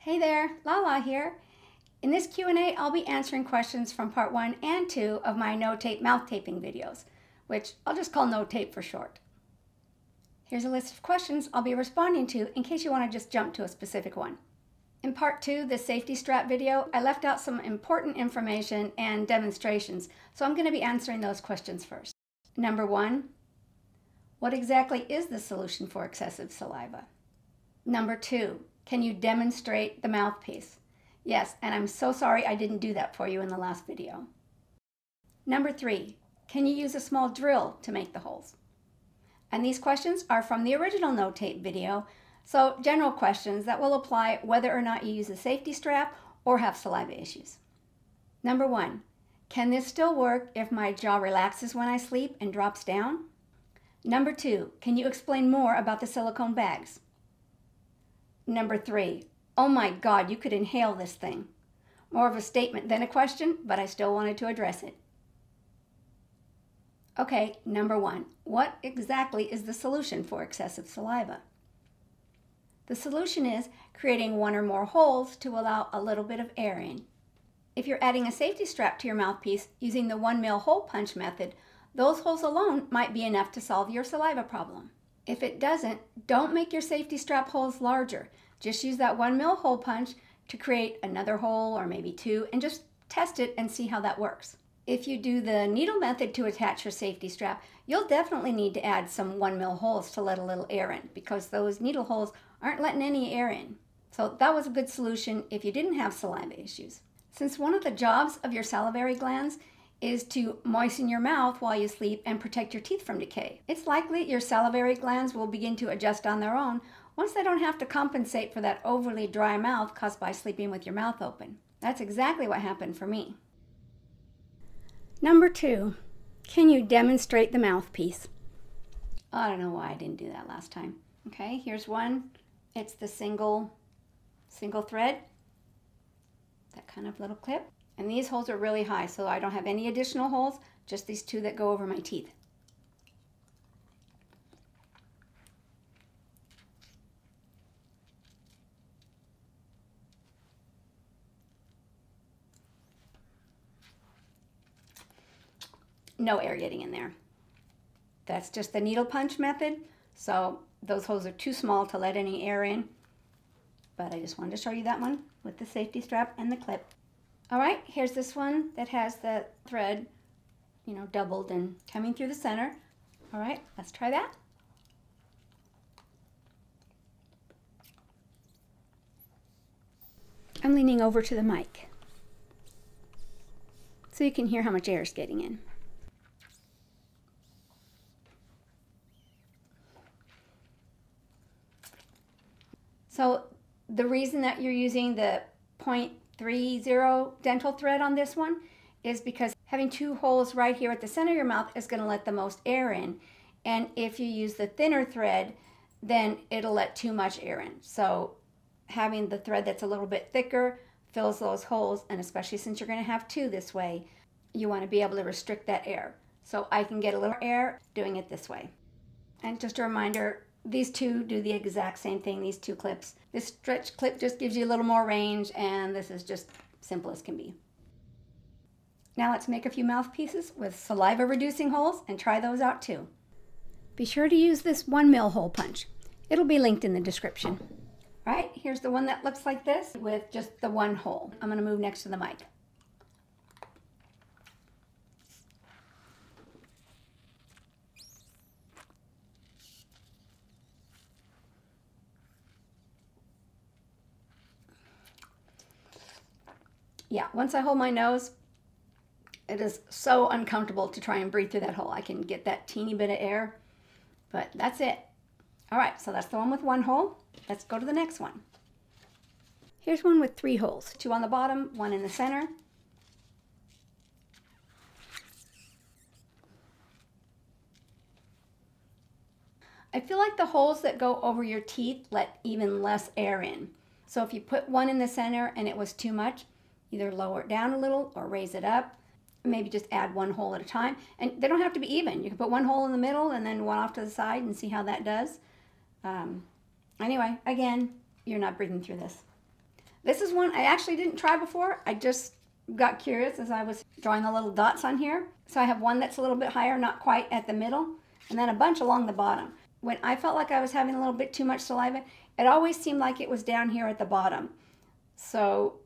Hey there, Lala here. In this Q&A, I'll be answering questions from part 1 and 2 of my no-tape mouth taping videos, which I'll just call no tape for short. Here's a list of questions I'll be responding to in case you want to just jump to a specific one. In part 2, the safety strap video, I left out some important information and demonstrations, so I'm going to be answering those questions first. Number 1, what exactly is the solution for excessive saliva? Number 2, can you demonstrate the mouthpiece? Yes, and I'm so sorry I didn't do that for you in the last video. Number 3, can you use a small drill to make the holes? And these questions are from the original no tape video, so general questions that will apply whether or not you use a safety strap or have saliva issues. Number 1, can this still work if my jaw relaxes when I sleep and drops down? Number 2, can you explain more about the silicone bags? Number 3, oh my God, you could inhale this thing. More of a statement than a question, but I still wanted to address it. Okay, number 1, what exactly is the solution for excessive saliva? The solution is creating one or more holes to allow a little bit of air in. If you're adding a safety strap to your mouthpiece using the 1 mil hole punch method, those holes alone might be enough to solve your saliva problem. If it doesn't, don't make your safety strap holes larger. Just use that 1 mil hole punch to create another hole or maybe 2 and just test it and see how that works. If you do the needle method to attach your safety strap, you'll definitely need to add some 1 mil holes to let a little air in because those needle holes aren't letting any air in. So that was a good solution if you didn't have saliva issues. Since one of the jobs of your salivary glands is to moisten your mouth while you sleep and protect your teeth from decay, it's likely your salivary glands will begin to adjust on their own once they don't have to compensate for that overly dry mouth caused by sleeping with your mouth open. That's exactly what happened for me. Number 2, can you demonstrate the mouthpiece? I don't know why I didn't do that last time. Okay, here's one. It's the single thread, that kind of little clip. And these holes are really high, so I don't have any additional holes, just these 2 that go over my teeth. No air getting in there. That's just the needle punch method, so those holes are too small to let any air in. But I just wanted to show you that one with the safety strap and the clip. All right, here's this one that has the thread, doubled and coming through the center. All right, let's try that. I'm leaning over to the mic so you can hear how much air is getting in. So the reason that you're using the 0.30 dental thread on this one is because having 2 holes right here at the center of your mouth is going to let the most air in. And if you use the thinner thread, then it'll let too much air in. So having the thread that's a little bit thicker fills those holes, and especially since you're going to have 2 this way, you want to be able to restrict that air. So I can get a little air doing it this way. And just a reminder, these 2 do the exact same thing, these 2 clips. This stretch clip just gives you a little more range, and this is just simple as can be. Now let's make a few mouthpieces with saliva reducing holes and try those out too. Be sure to use this 1 mil hole punch. It'll be linked in the description. All right, here's the one that looks like this with just the 1 hole. I'm going to move next to the mic. Yeah, once I hold my nose, it is so uncomfortable to try and breathe through that hole. I can get that teeny bit of air, but that's it. All right, so that's the one with 1 hole. Let's go to the next one. Here's one with 3 holes, 2 on the bottom, 1 in the center. I feel like the holes that go over your teeth let even less air in. So if you put 1 in the center and it was too much, either lower it down a little or raise it up. Maybe just add 1 hole at a time. And they don't have to be even. You can put 1 hole in the middle and then 1 off to the side and see how that does. Anyway, again, you're not breathing through this. This is one I actually didn't try before. I just got curious as I was drawing the little dots on here. So I have one that's a little bit higher, not quite at the middle, and then a bunch along the bottom. When I felt like I was having a little bit too much saliva, it always seemed like it was down here at the bottom. So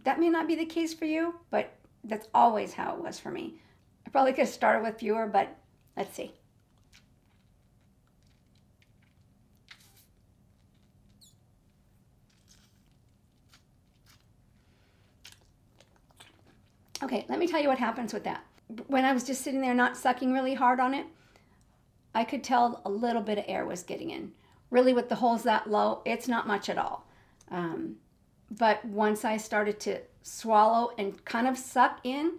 that may not be the case for you, but that's always how it was for me. I probably could have started with fewer, but let's see. Okay, let me tell you what happens with that. When I was just sitting there not sucking really hard on it, I could tell a little bit of air was getting in. Really, with the holes that low, it's not much at all. But once I started to swallow and kind of suck in,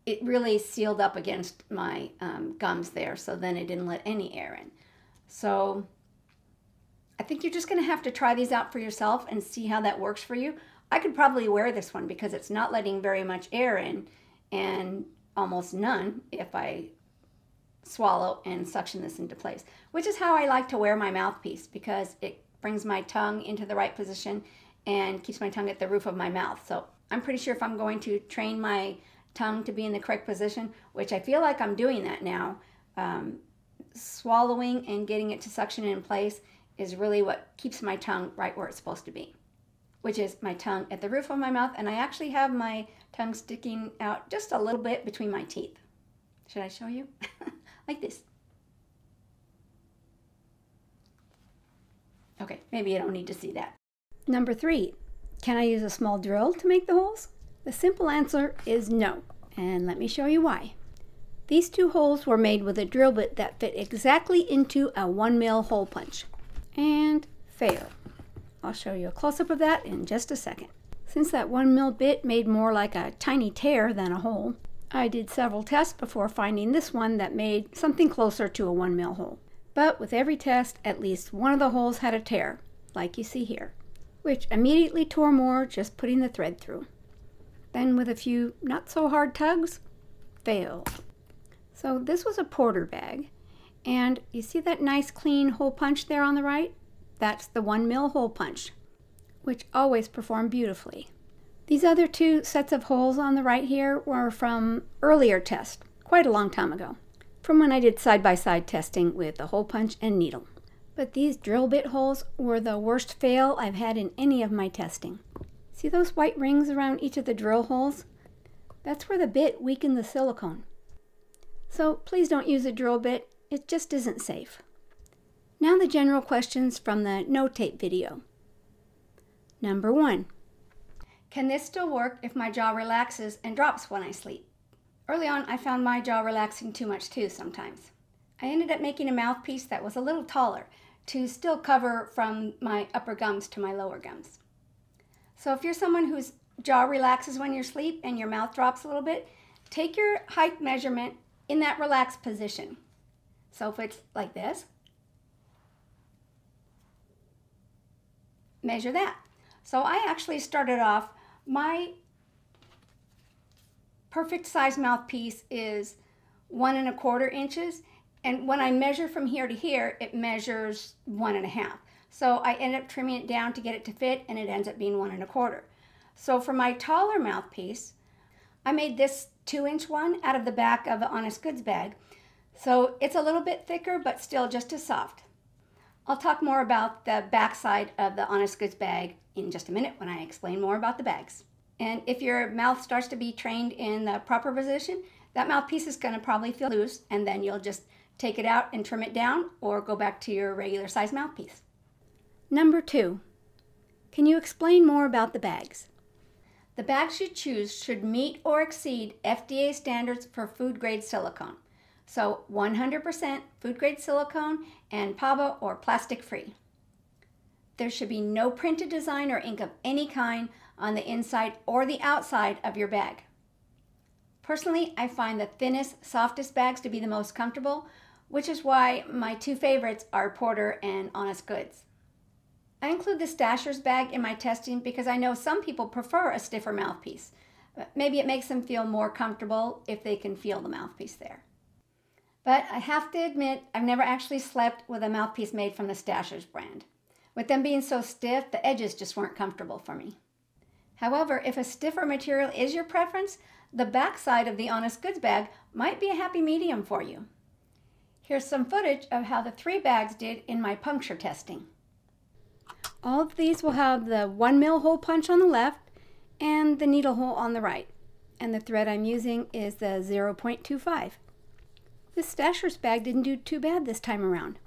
it really sealed up against my gums there, so then it didn't let any air in. So I think you're just going to have to try these out for yourself and see how that works for you. I could probably wear this one because it's not letting very much air in and almost none if I swallow and suction this into place, which is how I like to wear my mouthpiece, because it brings my tongue into the right position and keeps my tongue at the roof of my mouth. So I'm pretty sure if I'm going to train my tongue to be in the correct position, which I feel like I'm doing that now, swallowing and getting it to suction in place is really what keeps my tongue right where it's supposed to be, which is my tongue at the roof of my mouth, and I actually have my tongue sticking out just a little bit between my teeth. Should I show you? Like this. Okay, maybe you don't need to see that. Number 3, can I use a small drill to make the holes? The simple answer is no, and let me show you why. These 2 holes were made with a drill bit that fit exactly into a 1 mil hole punch. And fail. I'll show you a close-up of that in just a second. Since that 1 mil bit made more like a tiny tear than a hole, I did several tests before finding this one that made something closer to a 1 mil hole. But with every test, at least one of the holes had a tear, like you see here, which immediately tore more just putting the thread through. Then with a few not so hard tugs, failed. So this was a porter bag, and you see that nice clean hole punch there on the right? That's the 1 mil hole punch, which always performed beautifully. These other 2 sets of holes on the right here were from earlier tests, quite a long time ago, from when I did side-by-side testing with the hole punch and needle. But these drill bit holes were the worst fail I've had in any of my testing. See those white rings around each of the drill holes? That's where the bit weakened the silicone. So please don't use a drill bit, it just isn't safe. Now the general questions from the no tape video. Number 1. Can this still work if my jaw relaxes and drops when I sleep? Early on, I found my jaw relaxing too much too sometimes. I ended up making a mouthpiece that was a little taller to still cover from my upper gums to my lower gums. So if you're someone whose jaw relaxes when you sleep and your mouth drops a little bit, take your height measurement in that relaxed position. So if it's like this, measure that. So I actually started off, my perfect size mouthpiece is 1 1/4 inches, and when I measure from here to here, it measures 1 1/2. So I ended up trimming it down to get it to fit, and it ends up being 1 1/4. So for my taller mouthpiece, I made this 2-inch one out of the back of the Honest Goods bag. So it's a little bit thicker, but still just as soft. I'll talk more about the back side of the Honest Goods bag in just a minute when I explain more about the bags. And if your mouth starts to be trained in the proper position, that mouthpiece is going to probably feel loose, and then you'll just take it out and trim it down or go back to your regular size mouthpiece. Number 2, can you explain more about the bags? The bags you choose should meet or exceed FDA standards for food grade silicone. So 100% food grade silicone and PABA or plastic free. There should be no printed design or ink of any kind on the inside or the outside of your bag. Personally, I find the thinnest, softest bags to be the most comfortable, which is why my 2 favorites are Porter and Honest Goods. I include the Stasher's bag in my testing because I know some people prefer a stiffer mouthpiece. Maybe it makes them feel more comfortable if they can feel the mouthpiece there. But I have to admit, I've never actually slept with a mouthpiece made from the Stasher's brand. With them being so stiff, the edges just weren't comfortable for me. However, if a stiffer material is your preference, the back side of the Honest Goods bag might be a happy medium for you. Here's some footage of how the 3 bags did in my puncture testing. All of these will have the 1 mil hole punch on the left and the needle hole on the right. And the thread I'm using is the 0.25. This Stasher's bag didn't do too bad this time around.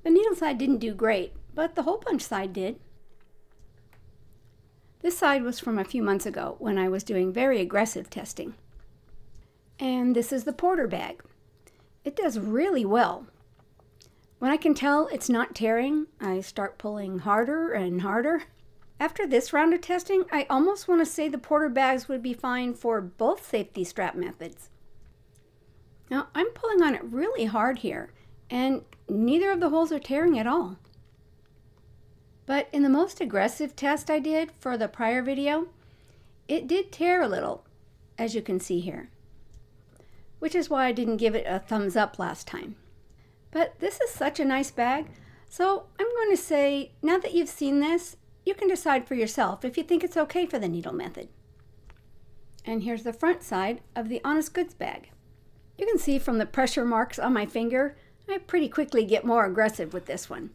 The needle side didn't do great, but the hole punch side did. This side was from a few months ago when I was doing very aggressive testing. And this is the Porter bag. It does really well. When I can tell it's not tearing, I start pulling harder and harder. After this round of testing, I almost want to say the Porter bags would be fine for both safety strap methods. Now, I'm pulling on it really hard here, and neither of the holes are tearing at all. But in the most aggressive test I did for the prior video, it did tear a little, as you can see here, which is why I didn't give it a thumbs up last time. But this is such a nice bag, so I'm going to say, now that you've seen this, you can decide for yourself if you think it's okay for the needle method. And here's the front side of the Honest Goods bag. You can see from the pressure marks on my finger, I pretty quickly get more aggressive with this one,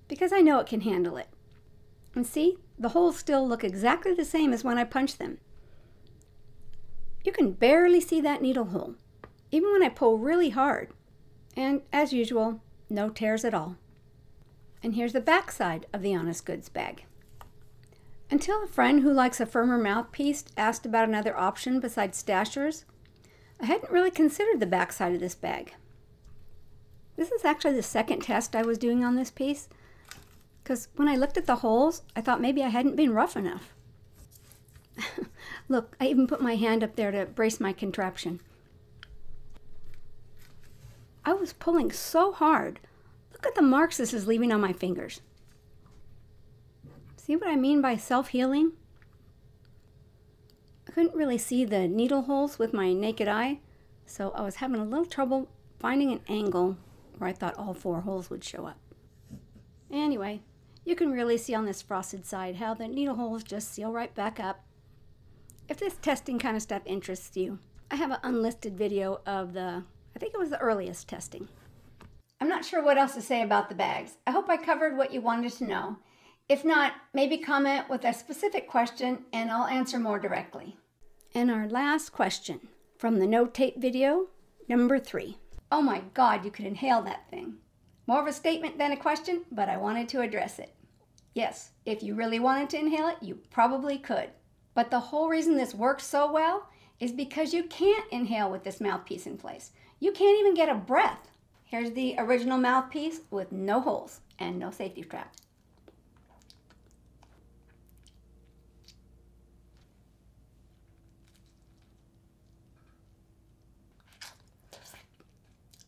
because I know it can handle it. And see, the holes still look exactly the same as when I punched them. You can barely see that needle hole, even when I pull really hard. And as usual, no tears at all. And here's the back side of the Honest Goods bag. Until a friend who likes a firmer mouthpiece asked about another option besides Stasher's, I hadn't really considered the back side of this bag. This is actually the second test I was doing on this piece, because when I looked at the holes, I thought maybe I hadn't been rough enough. Look, I even put my hand up there to brace my contraption. I was pulling so hard. Look at the marks this is leaving on my fingers. See what I mean by self-healing? I couldn't really see the needle holes with my naked eye, so I was having a little trouble finding an angle where I thought all 4 holes would show up. Anyway, you can really see on this frosted side how the needle holes just seal right back up. If this testing kind of stuff interests you, I have an unlisted video of I think it was the earliest testing. I'm not sure what else to say about the bags. I hope I covered what you wanted to know. If not, maybe comment with a specific question and I'll answer more directly. And our last question from the no tape video, number 3. Oh my God, you could inhale that thing. More of a statement than a question, but I wanted to address it. Yes, if you really wanted to inhale it, you probably could. But the whole reason this works so well is because you can't inhale with this mouthpiece in place. You can't even get a breath. Here's the original mouthpiece with no holes and no safety strap.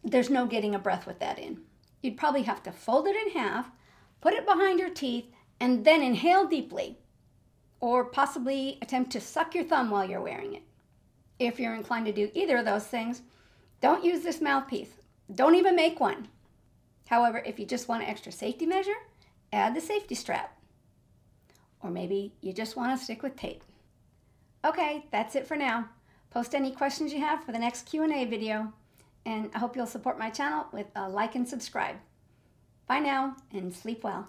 There's no getting a breath with that in. You'd probably have to fold it in half, put it behind your teeth, and then inhale deeply. Or possibly attempt to suck your thumb while you're wearing it. If you're inclined to do either of those things, don't use this mouthpiece. Don't even make one. However, if you just want an extra safety measure, add the safety strap. Or maybe you just want to stick with tape. Okay, that's it for now. Post any questions you have for the next Q&A video. And I hope you'll support my channel with a like and subscribe. Bye now, and sleep well.